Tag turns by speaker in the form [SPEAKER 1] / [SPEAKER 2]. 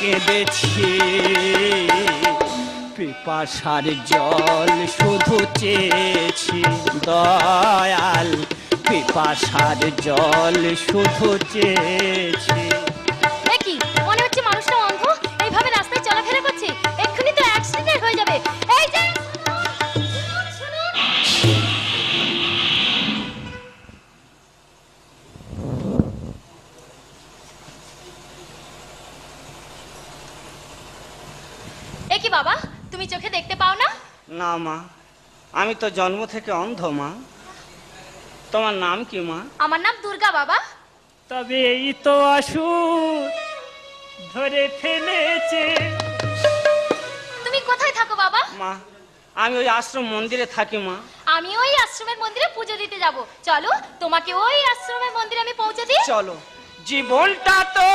[SPEAKER 1] কেঁদেছি, পিপাসার জল শুধু চেয়েছি দয়াল, পিপাসার জল শুধু চেয়েছি।
[SPEAKER 2] কি মনে হচ্ছে মানুষটা অন্ধ, এইভাবে রাস্তায় চলাফেরা করছে, এক্ষুনি তো অ্যাক্সিডেন্ট হয়ে যাবে। এই যে শুনুন, এ কি বাবা, তুমি চোখে দেখতে পাও না?
[SPEAKER 1] না মা, আমি তো জন্ম থেকে অন্ধ মা। তোমার নাম কি মা?
[SPEAKER 2] আমার নাম দুর্গা বাবা।
[SPEAKER 1] তবে এই তো আসুর ধরে ফেলেছে।
[SPEAKER 2] তুমি কোথায় থাকো বাবা?
[SPEAKER 1] মা, আমি ওই আশ্রম মন্দিরে থাকি মা।
[SPEAKER 2] আমি ওই আশ্রমের মন্দিরে পুজো দিতে যাব, চলো তোমাকে ওই আশ্রমের মন্দিরে আমি পৌঁছে দিই।
[SPEAKER 1] চলো, জীবনটা তো